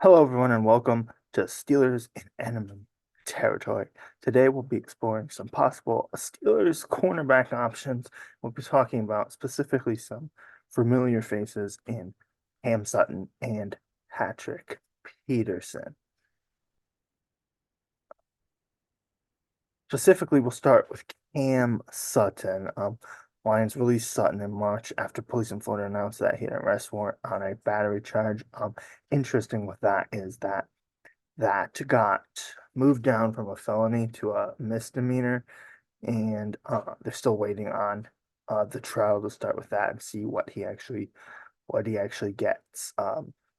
Hello, everyone, and welcome to Steelers in Enemy Territory. Today, we'll be exploring some possible Steelers cornerback options. We'll be talking about specifically some familiar faces in Cam Sutton and Patrick Peterson. Specifically, we'll start with Cam Sutton. Lions released Sutton in March after police in Florida announced that he had an arrest warrant on a battery charge. Interesting with that is that got moved down from a felony to a misdemeanor, and they're still waiting on the trial to start with that and see what he actually gets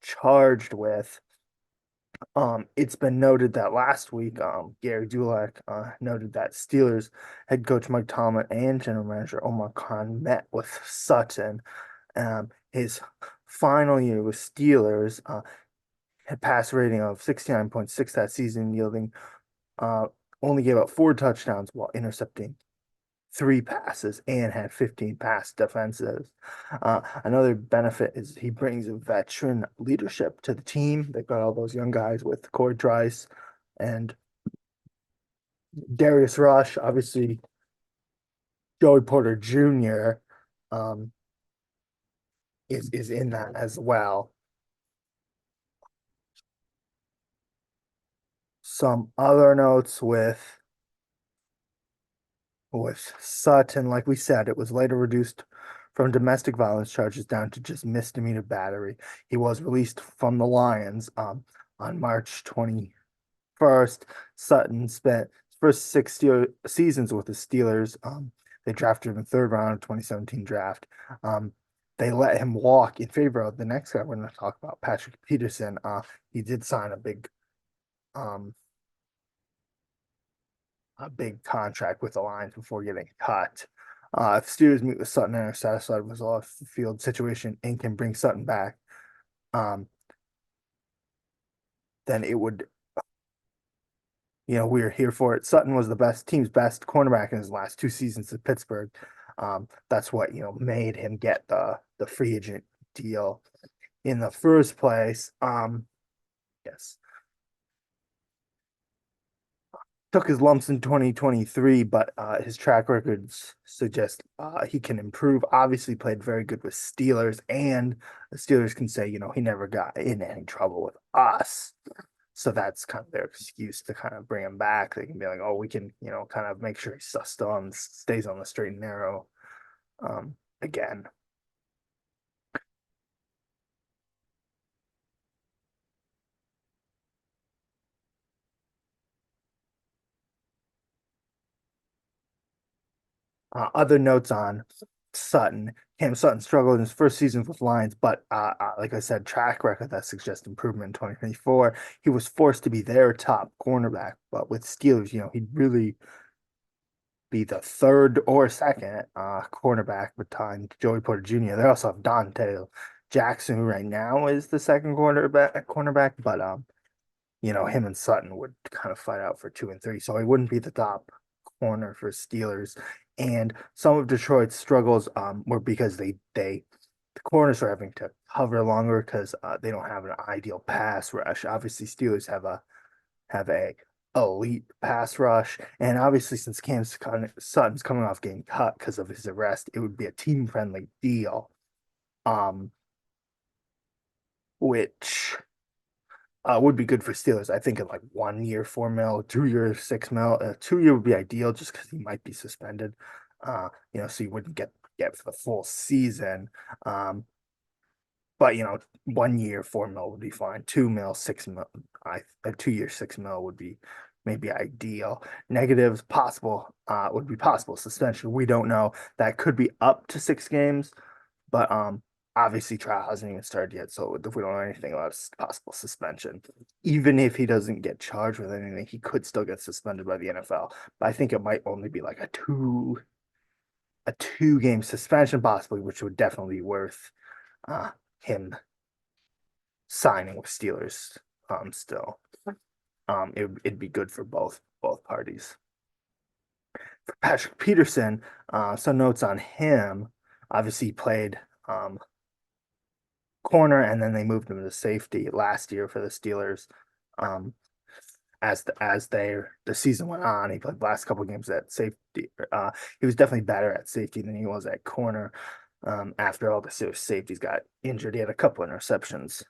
charged with. It's been noted that last week, Gary Dulac noted that Steelers head coach Mike Tomlin and general manager Omar Khan met with Sutton. His final year with Steelers, had passer rating of 69.6 that season, yielding only gave up 4 touchdowns while intercepting 3 passes and had 15 pass defenses. Another benefit is he brings a veteran leadership to the team. They've got all those young guys with Corey Trice and Darius Rush, obviously Joey Porter Jr. Um, is in that as well. Some other notes with Sutton, like we said, it was later reduced from domestic violence charges down to just misdemeanor battery. He was released from the Lions on March 21st. Sutton spent his first six seasons with the Steelers. They drafted him in third round of 2017 draft. Um, they let him walk in favor of the next guy we're going to talk about, Patrick Peterson. He did sign um, a big contract with the Lions before getting cut. If Steelers meet with Sutton and are satisfied with his off-field situation and can bring Sutton back, um, then it would, we're here for it. Sutton was the team's best cornerback in his last 2 seasons at Pittsburgh. That's what, made him get the free agent deal in the first place. Yes. Took his lumps in 2023, but his track records suggest he can improve. Obviously, played very good with Steelers, and the Steelers can say, he never got in any trouble with us. So that's kind of their excuse to kind of bring him back. They can be like, oh, we can, kind of make sure he stays on the straight and narrow again. Other notes on Sutton. Cam Sutton struggled in his first season with Lions, but like I said, track record that suggests improvement in 2024. He was forced to be their top cornerback, but with Steelers, he'd really be the third or second cornerback behind Joey Porter Jr. They also have Dante Jackson, who right now is the second cornerback, but him and Sutton would kind of fight out for 2 and 3, so he wouldn't be the top corner for Steelers. And some of Detroit's struggles were because the corners are having to cover longer because they don't have an ideal pass rush. Obviously, Steelers have a elite pass rush, and obviously since Sutton's coming off getting cut because of his arrest, it would be a team friendly deal, um, which would be good for Steelers. I think in like 1 year, 4 mil, 2 year, 6 mil. 2 year would be ideal just because he might be suspended. So you wouldn't get for the full season. But 1 year, 4 mil would be fine. 2 mil, 6 mil. A 2 year, 6 mil would be maybe ideal. Negatives possible would be possible suspension. We don't know. That could be up to 6 games, but obviously trial hasn't even started yet, so we don't know anything about possible suspension. Even if he doesn't get charged with anything, he could still get suspended by the NFL. But I think it might only be like a 2 game suspension possibly, which would definitely be worth uh him signing with Steelers still. It'd be good for both parties. For Patrick Peterson, some notes on him. Obviously, he played corner, and then they moved him to safety last year for the Steelers. Um, as the season went on, he played the last couple of games at safety. He was definitely better at safety than he was at corner. After all the safeties got injured, he had a couple interceptions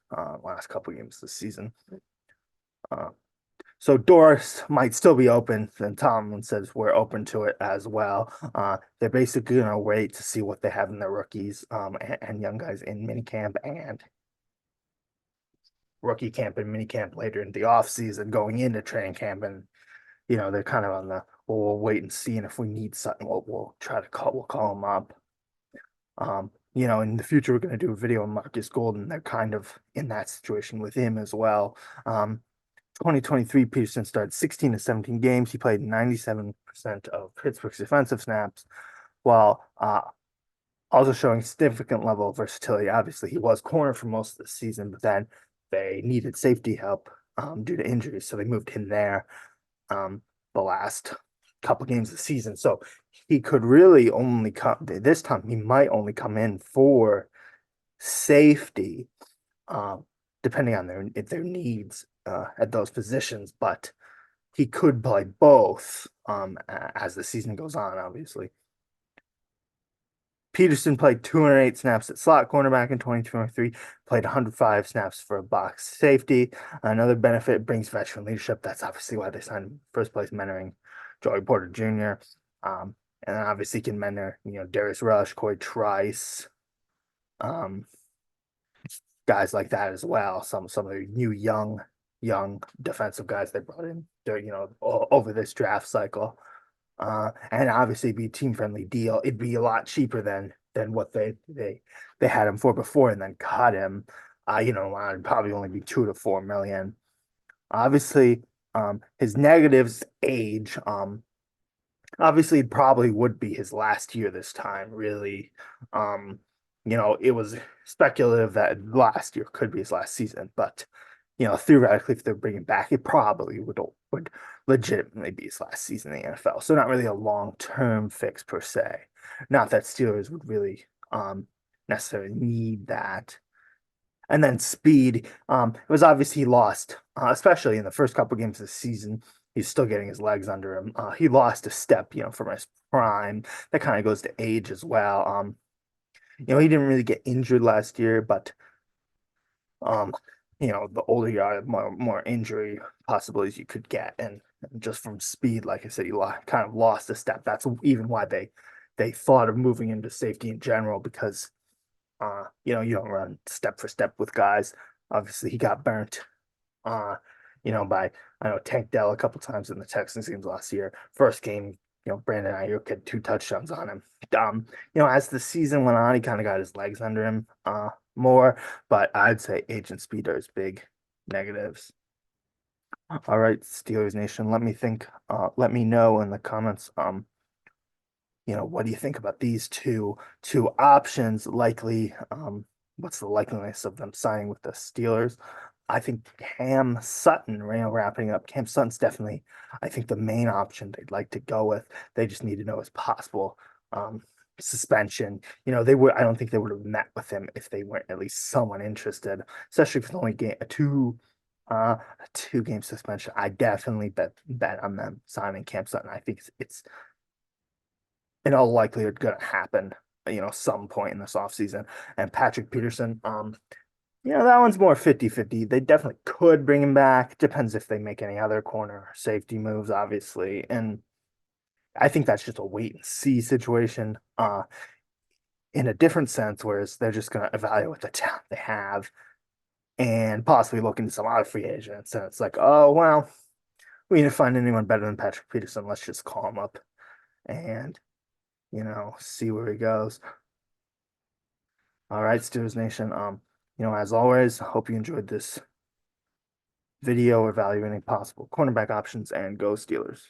last couple of games this season. Uh, so Doris might still be open, and Tomlin says we're open to it as well. They're basically going to wait to see what they have in their rookies and young guys in minicamp and rookie camp and minicamp later in the off season, going into training camp, and they're kind of on the we'll wait and see, and if we need Sutton, we'll try to call him up. In the future we're going to do a video on Marcus Golden. They're kind of in that situation with him as well. 2023, Peterson started 16 to 17 games. He played 97% of Pittsburgh's defensive snaps, while also showing significant level of versatility. Obviously, he was corner for most of the season, but then they needed safety help due to injuries, so they moved him there the last couple games of the season. So he could really only come this time. He might only come in for safety, depending on their needs at those positions. But he could play both as the season goes on, obviously. Peterson played 208 snaps at slot cornerback in 2023, played 105 snaps for a box safety. Another benefit, brings veteran leadership. That's obviously why they signed first place mentoring Joey Porter Jr. And then obviously can mentor, Darius Rush, Corey Trice, guys like that as well. Some of the new young defensive guys they brought in, over this draft cycle. And obviously be a team friendly deal. It'd be a lot cheaper than what they had him for before, and then cut him. It'd probably only be 2 to 4 million. Obviously, his negatives age. Obviously it probably would be his last year this time, really. It was speculative that last year could be his last season, but theoretically, if they're bringing back, it probably would legitimately be his last season in the NFL. So not really a long-term fix per se. Not that Steelers would really necessarily need that. And then speed, it was obviously he lost, especially in the first couple games of the season. He's still getting his legs under him. He lost a step, from his prime. That kind of goes to age as well. He didn't really get injured last year, but um, the older you are, the more injury possibilities you could get, and just from speed, like I said, you kind of lost a step. That's even why they thought of moving into safety in general, because you don't run step for step with guys. Obviously, he got burnt, by I know Tank Dell a couple times in the Texans games last year. First game, Brandon Ayuk had 2 touchdowns on him. As the season went on, he kind of got his legs under him more, but I'd say agent speed are his big negatives. All right, Steelers Nation, let me know in the comments what do you think about these two options? Likely, what's the likeliness of them signing with the Steelers? I think Cam Sutton, wrapping up. Cam Sutton's definitely, I think, the main option they'd like to go with. They just need to know his possible suspension. I don't think they would have met with him if they weren't at least someone interested, especially if it's only a 2 game suspension. I definitely bet on them signing Cam Sutton. I think it's in all likelihood going to happen, some point in this offseason. And Patick Peterson, that one's more 50-50. They definitely could bring him back. Depends if they make any other corner or safety moves, obviously. And I think that's just a wait and see situation in a different sense, whereas they're just going to evaluate the talent they have and possibly look into some other free agents. And it's like, oh, well, we need to find anyone better than Patick Peterson. Let's just call him up and see where he goes. All right, Steelers Nation. As always, hope you enjoyed this video evaluating possible cornerback options, and go Steelers.